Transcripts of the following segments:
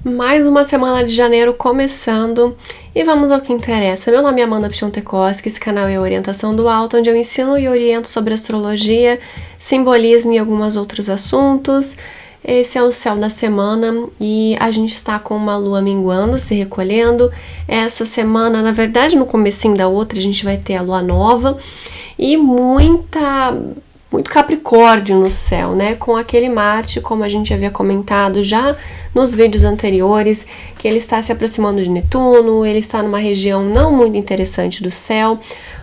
Mais uma semana de janeiro começando e vamos ao que interessa. Meu nome é Amanda Piontekowski, esse canal é a Orientação do Alto, onde eu ensino e oriento sobre astrologia, simbolismo e alguns outros assuntos. Esse é o céu da semana e a gente está com uma lua minguando, se recolhendo. Essa semana, na verdade, no comecinho da outra, a gente vai ter a lua nova e muito Capricórnio no céu, né? Com aquele Marte, como a gente havia comentado já nos vídeos anteriores, que ele está se aproximando de Netuno, ele está numa região não muito interessante do céu.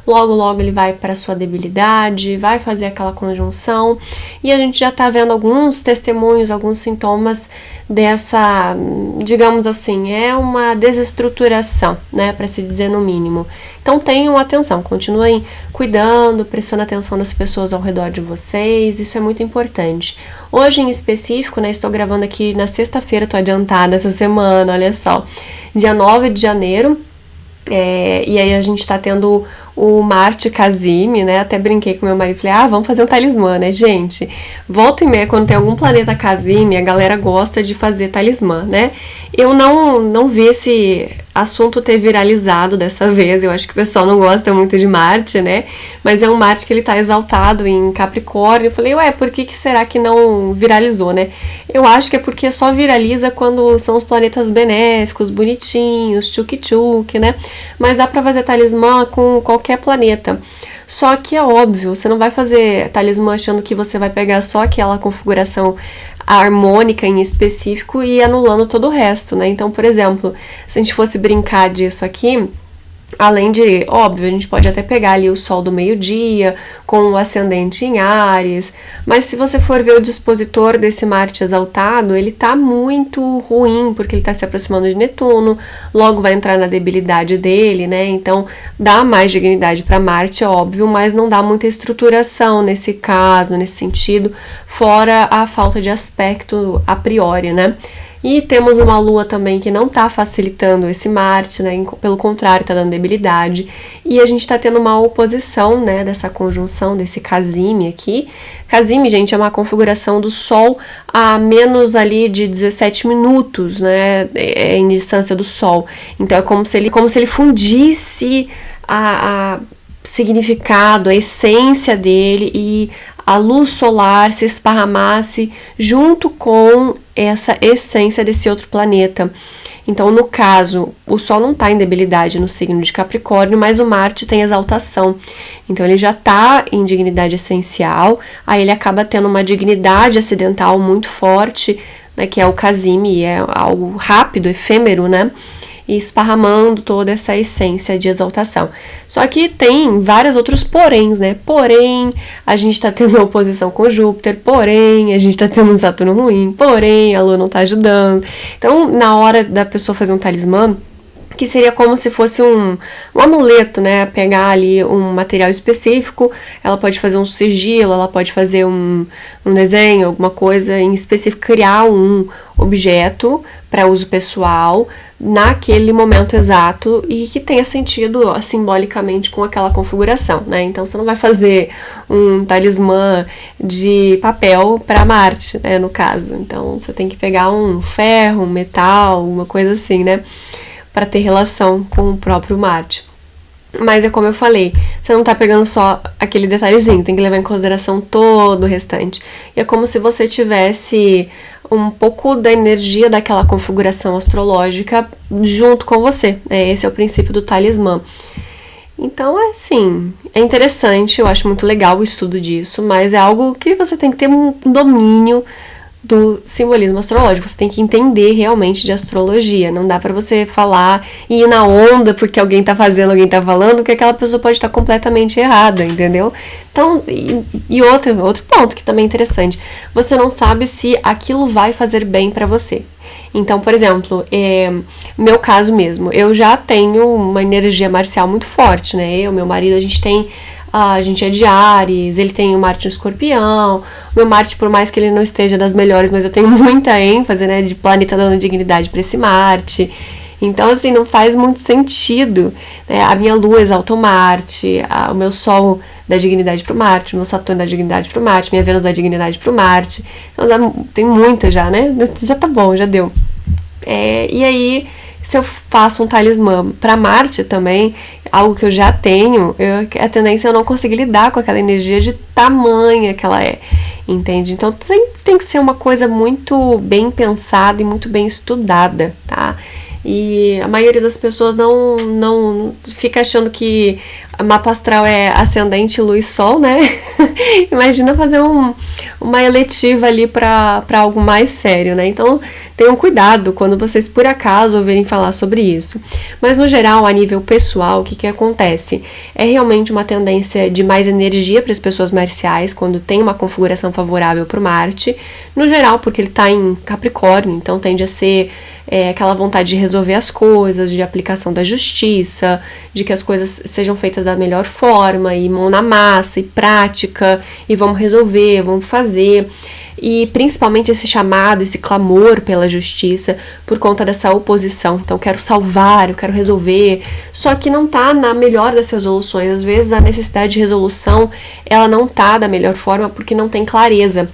Logo ele vai para sua debilidade, vai fazer aquela conjunção e a gente já está vendo alguns testemunhos, alguns sintomas dessa, digamos assim, é uma desestruturação, né, para se dizer no mínimo. Então tenham atenção, continuem cuidando, prestando atenção nas pessoas ao redor de vocês, isso é muito importante. Hoje em específico, né, estou gravando aqui na sexta-feira, estou adiantada essa semana, olha só, dia 9 de janeiro, e aí a gente está tendo o Marte Casime, né, até brinquei com meu marido, falei, vamos fazer um talismã, né, gente, volta e meia, quando tem algum planeta Casime, a galera gosta de fazer talismã, né, eu não vi esse assunto ter viralizado dessa vez, eu acho que o pessoal não gosta muito de Marte, né, mas é um Marte que ele tá exaltado em Capricórnio, eu falei, por que será que não viralizou, né, eu acho que é porque só viraliza quando são os planetas benéficos, bonitinhos, tchuk-tchuk, né, mas dá pra fazer talismã com qualquer planeta. Só que é óbvio, você não vai fazer talismã achando que você vai pegar só aquela configuração harmônica em específico e anulando todo o resto, né? Então, por exemplo, se a gente fosse brincar disso aqui, além de, óbvio, a gente pode até pegar ali o sol do meio-dia com o ascendente em Áries, mas se você for ver o dispositor desse Marte exaltado, ele tá muito ruim, porque ele tá se aproximando de Netuno, logo vai entrar na debilidade dele, né? Então, dá mais dignidade para Marte, é óbvio, mas não dá muita estruturação nesse caso, nesse sentido, fora a falta de aspecto a priori, né? E temos uma lua também que não tá facilitando esse Marte, né? Pelo contrário, tá dando debilidade. E a gente tá tendo uma oposição, né? Dessa conjunção, desse Casime aqui. Casime, gente, é uma configuração do Sol a menos ali de 17 minutos, né? Em distância do Sol. Então é como se ele fundisse a significado, a essência dele e a luz solar se esparramasse junto com essa essência desse outro planeta. Então, no caso, o Sol não está em debilidade no signo de Capricórnio, mas o Marte tem exaltação. Então, ele já está em dignidade essencial, aí ele acaba tendo uma dignidade acidental muito forte, né, que é o Casime, é algo rápido, efêmero, né? E esparramando toda essa essência de exaltação. Só que tem vários outros poréns, né? Porém, a gente tá tendo oposição com Júpiter, porém, a gente tá tendo um Saturno ruim, porém, a Lua não tá ajudando. Então, na hora da pessoa fazer um talismã, que seria como se fosse um amuleto, né, pegar ali um material específico, ela pode fazer um sigilo, ela pode fazer um desenho, alguma coisa em específico, criar um objeto para uso pessoal naquele momento exato e que tenha sentido simbolicamente com aquela configuração, né, então você não vai fazer um talismã de papel para Marte, né, no caso, então você tem que pegar um ferro, um metal, uma coisa assim, né, para ter relação com o próprio Marte. Mas é como eu falei, você não tá pegando só aquele detalhezinho, tem que levar em consideração todo o restante. E é como se você tivesse um pouco da energia daquela configuração astrológica junto com você. Esse é o princípio do talismã. Então, é interessante, eu acho muito legal o estudo disso, mas é algo que você tem que ter um domínio do simbolismo astrológico, você tem que entender realmente de astrologia, não dá pra você falar e ir na onda porque alguém tá fazendo, alguém tá falando, que aquela pessoa pode estar completamente errada, entendeu? Então, e outro ponto que também é interessante, você não sabe se aquilo vai fazer bem pra você. Então, por exemplo, meu caso mesmo, eu já tenho uma energia marcial muito forte, né? Meu marido, a gente é de Áries, ele tem o Marte no Escorpião, o meu Marte, por mais que ele não esteja das melhores, mas eu tenho muita ênfase, né, de planeta dando dignidade para esse Marte. Então, não faz muito sentido, né, a minha Lua exalta o Marte, o meu Sol dá dignidade pro Marte, o meu Saturno dá dignidade pro Marte, minha Vênus dá dignidade pro Marte. Então, tem muita já, né, já tá bom, já deu. E aí, se eu faço um talismã para Marte também, algo que eu já tenho, a tendência é eu não conseguir lidar com aquela energia de tamanha que ela é, entende? Então tem que ser uma coisa muito bem pensada e muito bem estudada, tá? E a maioria das pessoas não fica achando que mapa astral é ascendente, lua e sol, né? Imagina fazer uma eletiva ali para algo mais sério, né? Então tenham cuidado quando vocês por acaso ouvirem falar sobre isso. Mas no geral, a nível pessoal, o que acontece? É realmente uma tendência de mais energia para as pessoas marciais quando tem uma configuração favorável para o Marte. No geral, porque ele está em Capricórnio, então tende a ser aquela vontade de resolver as coisas, de aplicação da justiça, de que as coisas sejam feitas da melhor forma, e mão na massa, e prática, e vamos resolver, vamos fazer. E principalmente esse chamado, esse clamor pela justiça por conta dessa oposição. Então, eu quero salvar, eu quero resolver, só que não tá na melhor das resoluções. Às vezes a necessidade de resolução, ela não tá da melhor forma porque não tem clareza,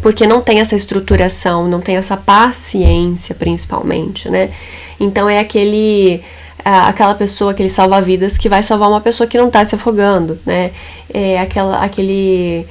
porque não tem essa estruturação, não tem essa paciência, principalmente, né? Então é aquela pessoa, aquele salva-vidas que vai salvar uma pessoa que não tá se afogando, né? É aquele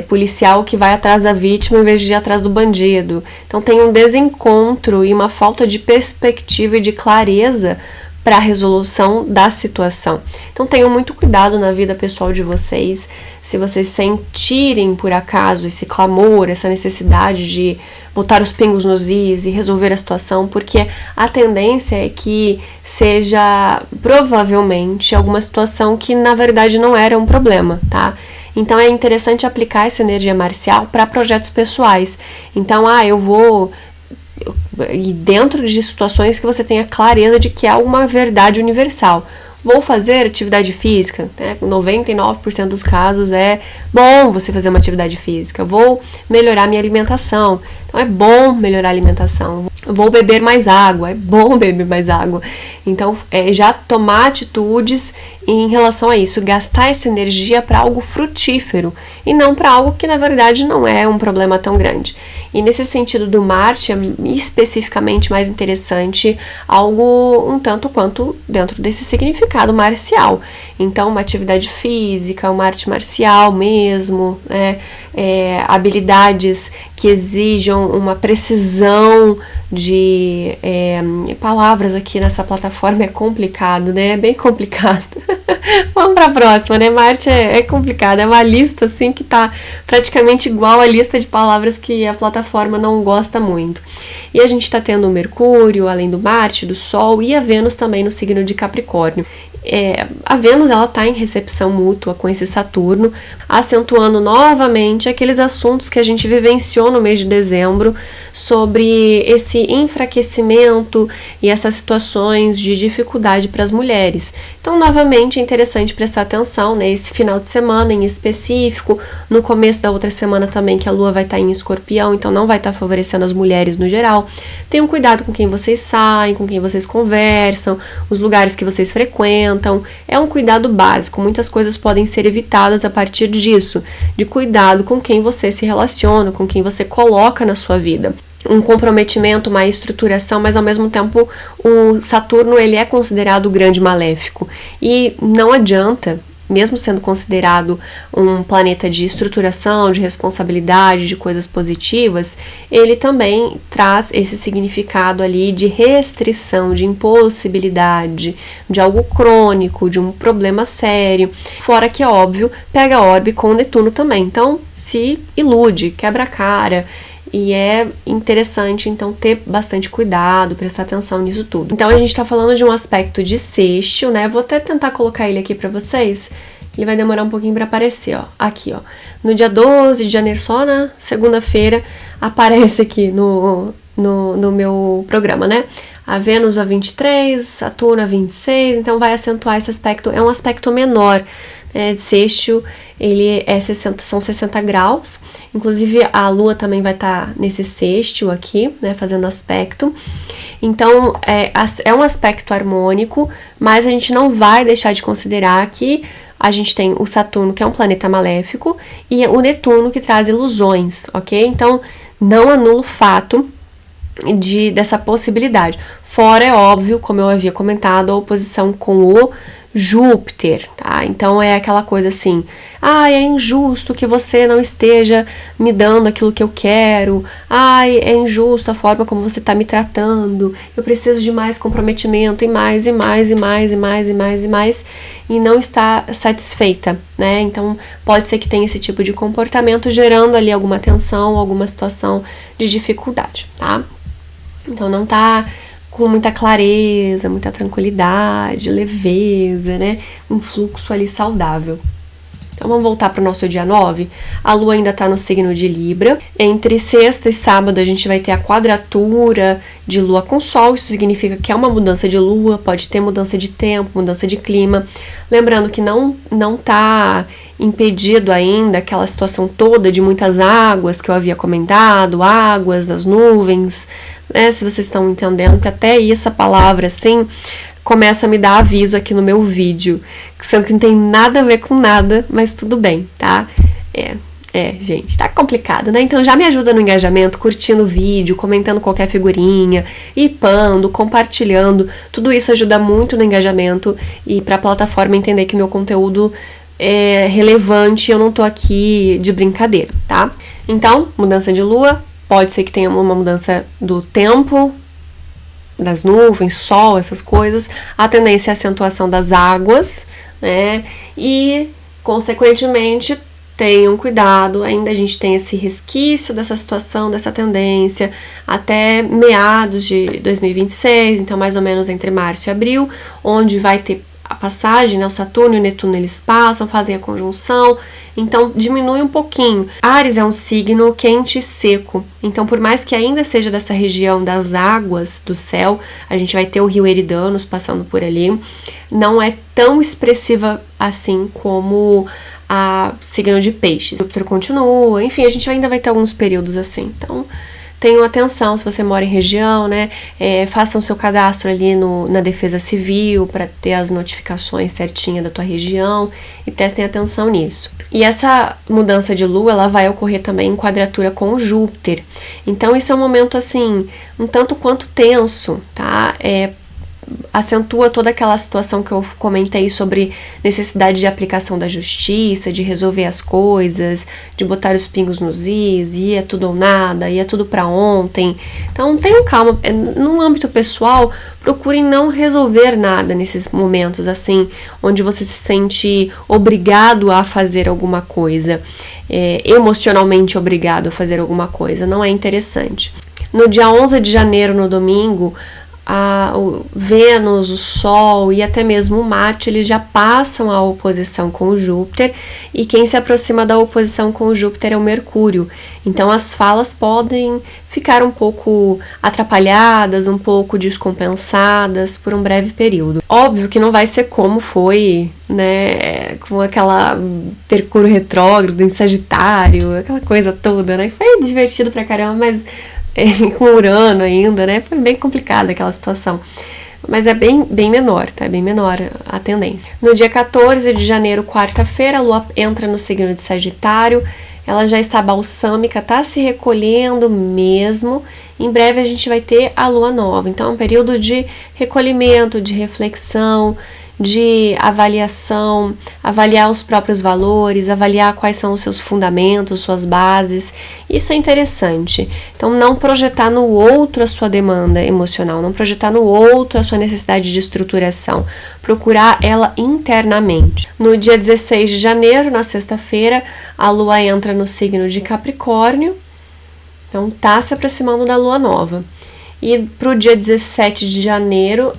policial que vai atrás da vítima em vez de ir atrás do bandido. Então tem um desencontro e uma falta de perspectiva e de clareza para a resolução da situação. Então tenham muito cuidado na vida pessoal de vocês. Se vocês sentirem por acaso esse clamor, essa necessidade de botar os pingos nos is e resolver a situação, porque a tendência é que seja provavelmente alguma situação que na verdade não era um problema, tá? Então é interessante aplicar essa energia marcial para projetos pessoais. Então, e dentro de situações que você tenha clareza de que há uma verdade universal. Vou fazer atividade física, né? 99% dos casos é bom você fazer uma atividade física. Vou melhorar minha alimentação, então é bom melhorar a alimentação. Vou beber mais água, é bom beber mais água. Então, já tomar atitudes em relação a isso, gastar essa energia para algo frutífero e não para algo que na verdade não é um problema tão grande. E nesse sentido do Marte, é especificamente mais interessante algo um tanto quanto dentro desse significado marcial. Então, uma atividade física, uma arte marcial mesmo, né? Habilidades que exijam uma precisão de palavras aqui nessa plataforma é complicado, né? É bem complicado. Vamos para a próxima, né? Marte é complicado, é uma lista assim que tá praticamente igual à lista de palavras que a plataforma não gosta muito. E a gente tá tendo o Mercúrio, além do Marte, do Sol e a Vênus também no signo de Capricórnio. A Vênus ela está em recepção mútua com esse Saturno, acentuando novamente aqueles assuntos que a gente vivenciou no mês de dezembro sobre esse enfraquecimento e essas situações de dificuldade para as mulheres. Então, novamente, é interessante prestar atenção nesse final de semana em específico, no começo da outra semana também, que a Lua vai estar em Escorpião, então não vai estar favorecendo as mulheres no geral. Tenham cuidado com quem vocês saem, com quem vocês conversam, os lugares que vocês frequentam. É um cuidado básico, muitas coisas podem ser evitadas a partir disso, de cuidado com quem você se relaciona, com quem você coloca na sua vida. Um comprometimento, uma estruturação, mas ao mesmo tempo o Saturno ele é considerado o grande maléfico e não adianta, mesmo sendo considerado um planeta de estruturação, de responsabilidade, de coisas positivas, ele também traz esse significado ali de restrição, de impossibilidade, de algo crônico, de um problema sério. Fora que, é óbvio, pega orbe com Netuno também, então se ilude, quebra a cara. E é interessante, então, ter bastante cuidado, prestar atenção nisso tudo. Então, a gente tá falando de um aspecto de sextil, né? Vou até tentar colocar ele aqui pra vocês. Ele vai demorar um pouquinho pra aparecer, ó. Aqui, ó. No dia 12 de janeiro, só na segunda-feira, aparece aqui no meu programa, né? A Vênus a 23, Saturno a 26, então vai acentuar esse aspecto. É um aspecto menor. Sextil, ele são 60 graus, inclusive a Lua também vai estar nesse sextil aqui, né, fazendo aspecto. Então, é um aspecto harmônico, mas a gente não vai deixar de considerar que a gente tem o Saturno, que é um planeta maléfico, e o Netuno, que traz ilusões, ok? Então, não anula o fato dessa possibilidade. Fora, é óbvio, como eu havia comentado, a oposição com o Júpiter, tá? Então é aquela coisa assim, é injusto que você não esteja me dando aquilo que eu quero, é injusto a forma como você está me tratando, eu preciso de mais comprometimento, e mais, e mais, e mais, e mais, e mais, e mais, e não está satisfeita, né? Então pode ser que tenha esse tipo de comportamento, gerando ali alguma tensão, alguma situação de dificuldade, tá? Então não tá com muita clareza, muita tranquilidade, leveza, né? Um fluxo ali saudável. Então vamos voltar para o nosso dia 9. A Lua ainda está no signo de Libra. Entre sexta e sábado a gente vai ter a quadratura de Lua com Sol. Isso significa que é uma mudança de Lua, pode ter mudança de tempo, mudança de clima. Lembrando que não tá impedido ainda aquela situação toda de muitas águas que eu havia comentado, águas das nuvens, né? Se vocês estão entendendo, que até aí essa palavra assim começa a me dar aviso aqui no meu vídeo, sendo que não tem nada a ver com nada, mas tudo bem, tá? Gente, tá complicado, né? Então já me ajuda no engajamento, curtindo o vídeo, comentando qualquer figurinha, ipando, compartilhando. Tudo isso ajuda muito no engajamento e para a plataforma entender que o meu conteúdo é relevante, eu não tô aqui de brincadeira, tá? Então, mudança de lua, pode ser que tenha uma mudança do tempo, das nuvens, sol, essas coisas, a tendência é a acentuação das águas, né? E, consequentemente, tenham cuidado, ainda a gente tem esse resquício dessa situação, dessa tendência, até meados de 2026, então mais ou menos entre março e abril, onde vai ter a passagem, né, o Saturno e o Netuno eles passam, fazem a conjunção, então diminui um pouquinho. Áries é um signo quente e seco, então por mais que ainda seja dessa região das águas do céu, a gente vai ter o rio Eridanos passando por ali, não é tão expressiva assim como a signo de peixes. O Júpiter continua, enfim, a gente ainda vai ter alguns períodos assim, então tenham atenção se você mora em região, né? Façam seu cadastro ali na Defesa Civil para ter as notificações certinhas da tua região e prestem atenção nisso. E essa mudança de lua, ela vai ocorrer também em quadratura com o Júpiter. Então esse é um momento assim, um tanto quanto tenso, tá? Acentua toda aquela situação que eu comentei sobre necessidade de aplicação da justiça, de resolver as coisas, de botar os pingos nos is, e é tudo ou nada, e é tudo para ontem. Então tenham calma, no âmbito pessoal, procurem não resolver nada nesses momentos assim, onde você se sente obrigado a fazer alguma coisa, emocionalmente obrigado a fazer alguma coisa, não é interessante. No dia 11 de janeiro, no domingo, o Vênus, o Sol e até mesmo o Marte, eles já passam a oposição com o Júpiter, e quem se aproxima da oposição com o Júpiter é o Mercúrio. Então as falas podem ficar um pouco atrapalhadas, um pouco descompensadas por um breve período. Óbvio que não vai ser como foi, né, com aquela Mercúrio retrógrado em Sagitário, aquela coisa toda, né, foi divertido pra caramba, mas com Urano ainda, né? Foi bem complicada aquela situação. Mas é bem menor, tá? É bem menor a tendência. No dia 14 de janeiro, quarta-feira, a Lua entra no signo de Sagitário. Ela já está balsâmica, tá se recolhendo mesmo. Em breve a gente vai ter a Lua nova. Então é um período de recolhimento, de reflexão, de avaliação, avaliar os próprios valores, avaliar quais são os seus fundamentos, suas bases. Isso é interessante. Então, não projetar no outro a sua demanda emocional, não projetar no outro a sua necessidade de estruturação. Procurar ela internamente. No dia 16 de janeiro, na sexta-feira, a Lua entra no signo de Capricórnio. Então, tá se aproximando da Lua nova. E para o dia 17 de janeiro,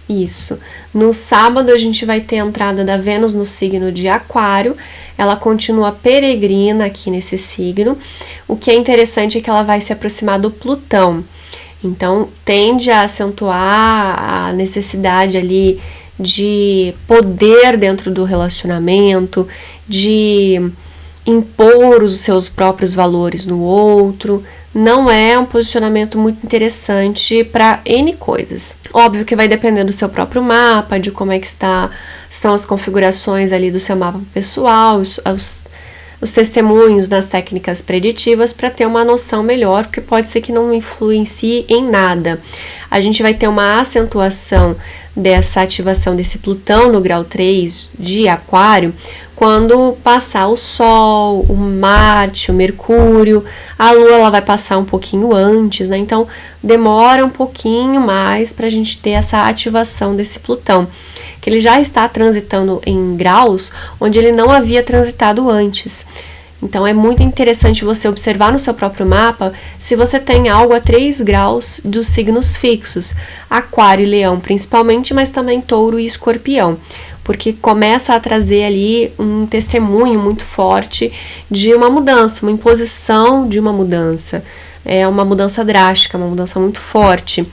isso. No sábado a gente vai ter a entrada da Vênus no signo de Aquário. Ela continua peregrina aqui nesse signo. O que é interessante é que ela vai se aproximar do Plutão. Então tende a acentuar a necessidade ali de poder dentro do relacionamento, de impor os seus próprios valores no outro. Não é um posicionamento muito interessante para N coisas. Óbvio que vai depender do seu próprio mapa, de como é que estão as configurações ali do seu mapa pessoal, os testemunhos das técnicas preditivas para ter uma noção melhor, porque pode ser que não influencie em nada. A gente vai ter uma acentuação dessa ativação desse Plutão no grau 3 de Aquário quando passar o Sol, o Marte, o Mercúrio. A Lua ela vai passar um pouquinho antes, né? Então demora um pouquinho mais para a gente ter essa ativação desse Plutão, que ele já está transitando em graus onde ele não havia transitado antes. Então é muito interessante você observar no seu próprio mapa se você tem algo a 3 graus dos signos fixos, Aquário e Leão principalmente, mas também Touro e Escorpião, porque começa a trazer ali um testemunho muito forte de uma mudança, uma imposição de uma mudança. É uma mudança drástica, uma mudança muito forte.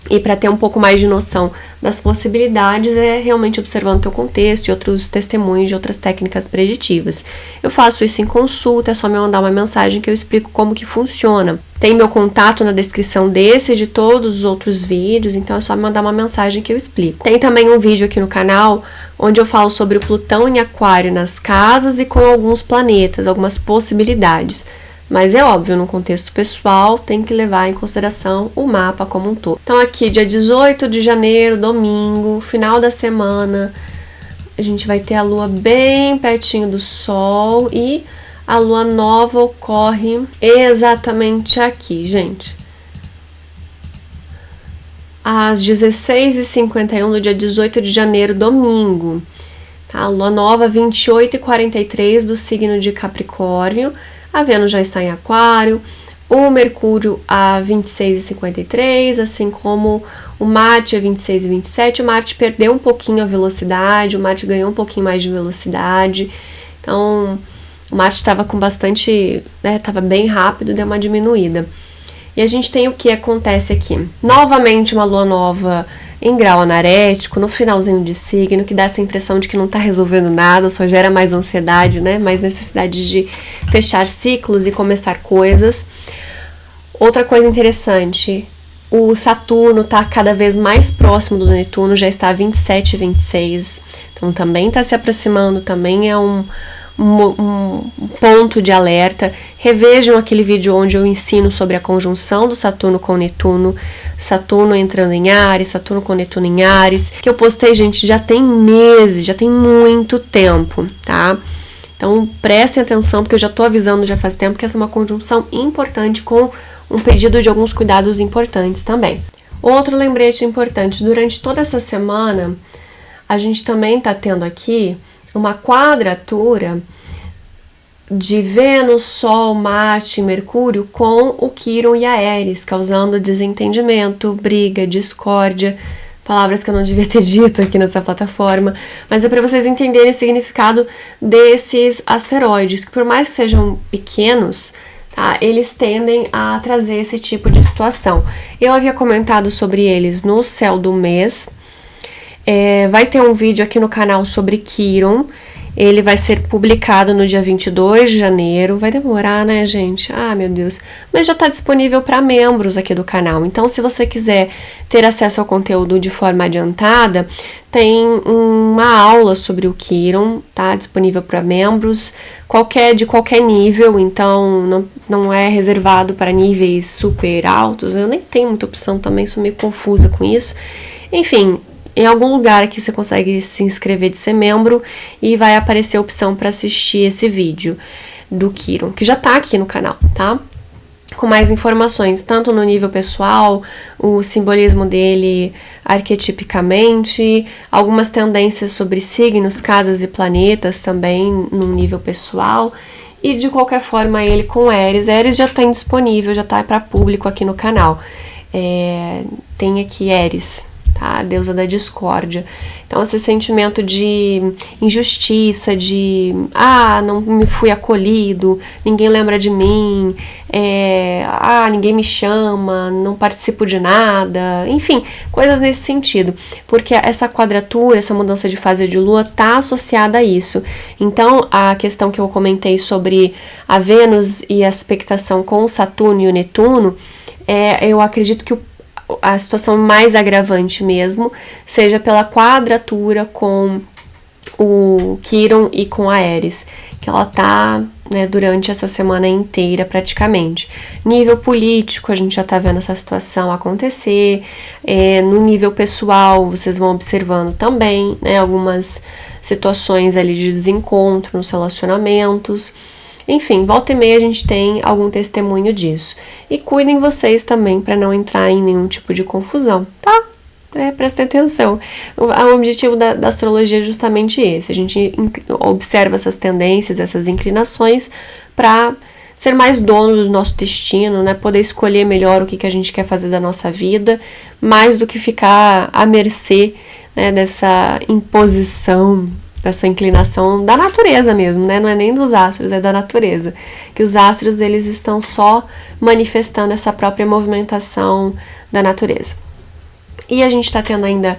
E para ter um pouco mais de noção das possibilidades, é realmente observando o teu contexto e outros testemunhos de outras técnicas preditivas. Eu faço isso em consulta, é só me mandar uma mensagem que eu explico como que funciona. Tem meu contato na descrição desse e de todos os outros vídeos, então é só me mandar uma mensagem que eu explico. Tem também um vídeo aqui no canal onde eu falo sobre o Plutão em Aquário nas casas e com alguns planetas, algumas possibilidades. Mas é óbvio, no contexto pessoal, tem que levar em consideração o mapa como um todo. Então aqui, dia 18 de janeiro, domingo, final da semana, a gente vai ter a Lua bem pertinho do Sol e a Lua nova ocorre exatamente aqui, gente. Às 16h51 do dia 18 de janeiro, domingo. Tá? A Lua nova, 28h43 do signo de Capricórnio. A Vênus já está em Aquário, o Mercúrio a 26h53, assim como o Marte a 26h27. O Marte perdeu um pouquinho a velocidade, o Marte ganhou um pouquinho mais de velocidade. Então, o Marte estava com bastante, né, estava bem rápido, deu uma diminuída. E a gente tem o que acontece aqui. Novamente uma lua nova em grau anarético, no finalzinho de signo, que dá essa impressão de que não tá resolvendo nada, só gera mais ansiedade, né? Mais necessidade de fechar ciclos e começar coisas. Outra coisa interessante, o Saturno tá cada vez mais próximo do Netuno, já está a 27 e 26, então também tá se aproximando, também é um ponto de alerta. Revejam aquele vídeo onde eu ensino sobre a conjunção do Saturno com Netuno, Saturno entrando em Áries, Saturno com Netuno em Áries, que eu postei, gente, já tem meses, já tem muito tempo, tá? Então prestem atenção, porque eu já tô avisando já faz tempo que essa é uma conjunção importante, com um pedido de alguns cuidados importantes também. Outro lembrete importante, durante toda essa semana a gente também tá tendo aqui uma quadratura de Vênus, Sol, Marte e Mercúrio com o Quirón e a Áries, causando desentendimento, briga, discórdia, palavras que eu não devia ter dito aqui nessa plataforma, mas é para vocês entenderem o significado desses asteroides, que por mais que sejam pequenos, tá, eles tendem a trazer esse tipo de situação. Eu havia comentado sobre eles no céu do mês. Vai ter um vídeo aqui no canal sobre Quirón. Ele vai ser publicado no dia 22 de janeiro. Vai demorar, né, gente? Ah, meu Deus. Mas já está disponível para membros aqui do canal. Então, se você quiser ter acesso ao conteúdo de forma adiantada, tem uma aula sobre o Quirón, tá? Disponível para membros, de qualquer nível. Então, não é reservado para níveis super altos. Eu nem tenho muita opção também, sou meio confusa com isso. Enfim, em algum lugar aqui você consegue se inscrever de ser membro e vai aparecer a opção para assistir esse vídeo do Quirón, que já está aqui no canal, tá? Com mais informações, tanto no nível pessoal, o simbolismo dele arquetipicamente, algumas tendências sobre signos, casas e planetas também no nível pessoal. E de qualquer forma ele com Áries já está disponível, já está para público aqui no canal. Tem aqui Áries, tá? A deusa da discórdia. Então, esse sentimento de injustiça, de não me fui acolhido, ninguém lembra de mim, ninguém me chama, não participo de nada, enfim, coisas nesse sentido, porque essa quadratura, essa mudança de fase de lua tá associada a isso. Então, a questão que eu comentei sobre a Vênus e a aspectação com o Saturno e o Netuno, eu acredito que a situação mais agravante mesmo seja pela quadratura com o Quirón e com a Áries, que ela tá né, durante essa semana inteira praticamente. Nível político, a gente já tá vendo essa situação acontecer, no nível pessoal, vocês vão observando também, né, algumas situações ali de desencontro nos relacionamentos. Enfim, volta e meia a gente tem algum testemunho disso. E cuidem vocês também para não entrar em nenhum tipo de confusão, tá? Prestem atenção. O objetivo da astrologia é justamente esse. A gente observa essas tendências, essas inclinações para ser mais dono do nosso destino, né? Poder escolher melhor o que a gente quer fazer da nossa vida, mais do que ficar à mercê, né, dessa imposição, dessa inclinação da natureza mesmo, né? Não é nem dos astros, é da natureza. Que os astros, eles estão só manifestando essa própria movimentação da natureza. E a gente tá tendo ainda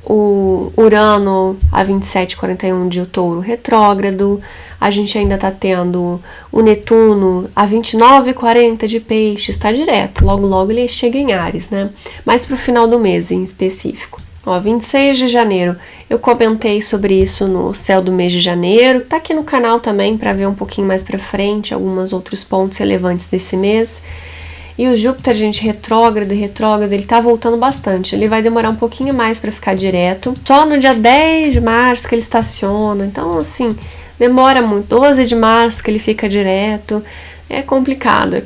o Urano a 27,41 de Touro retrógrado, a gente ainda tá tendo o Netuno a 29,40 de Peixes, tá direto, logo ele chega em Áries, né? Mais pro final do mês em específico. 26 de janeiro, eu comentei sobre isso no céu do mês de janeiro, tá aqui no canal também para ver um pouquinho mais pra frente, alguns outros pontos relevantes desse mês. E o Júpiter, gente, retrógrado, ele tá voltando bastante. Ele vai demorar um pouquinho mais para ficar direto. Só no dia 10 de março que ele estaciona. Então, assim, demora muito. 12 de março que ele fica direto. É complicado.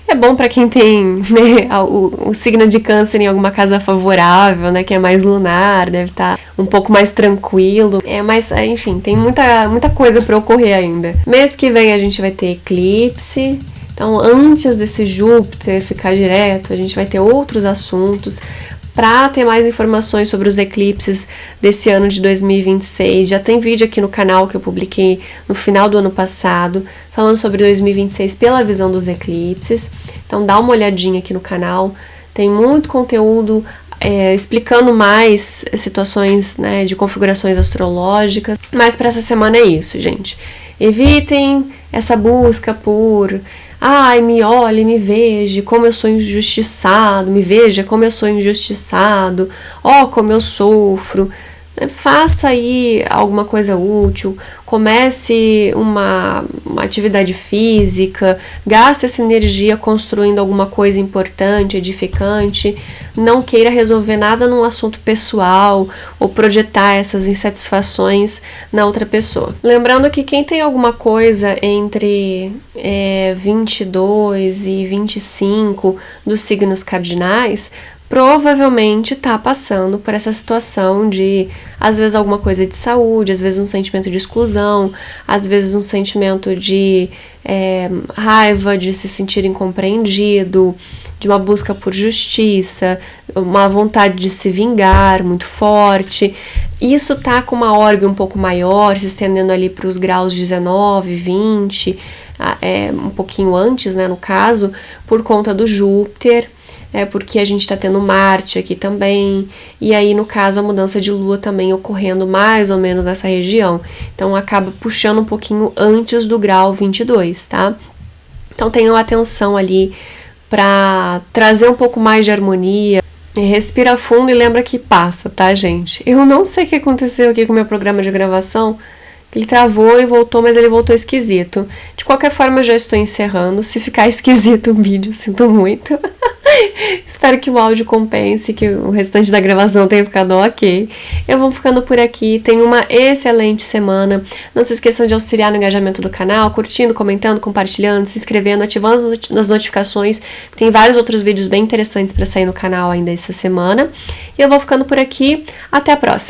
É bom para quem tem, né, o signo de Câncer em alguma casa favorável, né, que é mais lunar, deve estar um pouco mais tranquilo. Mas, enfim, tem muita coisa para ocorrer ainda. Mês que vem a gente vai ter eclipse. Então, antes desse Júpiter ficar direto, a gente vai ter outros assuntos. Para ter mais informações sobre os eclipses desse ano de 2026, já tem vídeo aqui no canal que eu publiquei no final do ano passado, falando sobre 2026 pela visão dos eclipses. Então, dá uma olhadinha aqui no canal. Tem muito conteúdo explicando mais situações, né, de configurações astrológicas. Mas para essa semana é isso, gente. Evitem essa busca por me olhe, me veja como eu sou injustiçado, me veja como eu sou injustiçado, como eu sofro. Faça aí alguma coisa útil, comece uma atividade física, gaste essa energia construindo alguma coisa importante, edificante, não queira resolver nada num assunto pessoal ou projetar essas insatisfações na outra pessoa. Lembrando que quem tem alguma coisa entre 22 e 25 dos signos cardinais, provavelmente tá passando por essa situação de, às vezes, alguma coisa de saúde, às vezes um sentimento de exclusão, às vezes um sentimento de raiva, de se sentir incompreendido, de uma busca por justiça, uma vontade de se vingar muito forte. Isso tá com uma orbe um pouco maior, se estendendo ali para os graus 19, 20, um pouquinho antes, né, no caso, por conta do Júpiter. Porque a gente tá tendo Marte aqui também, e aí no caso a mudança de Lua também ocorrendo mais ou menos nessa região, então acaba puxando um pouquinho antes do grau 22, tá? Então tenham atenção ali pra trazer um pouco mais de harmonia, respira fundo e lembra que passa, tá, gente? Eu não sei o que aconteceu aqui com o meu programa de gravação, ele travou e voltou, mas ele voltou esquisito. De qualquer forma, eu já estou encerrando. Se ficar esquisito o vídeo, sinto muito. Espero que o áudio compense, que o restante da gravação tenha ficado ok. Eu vou ficando por aqui. Tenham uma excelente semana. Não se esqueçam de auxiliar no engajamento do canal, curtindo, comentando, compartilhando, se inscrevendo, ativando as notificações. Tem vários outros vídeos bem interessantes para sair no canal ainda essa semana. E eu vou ficando por aqui. Até a próxima!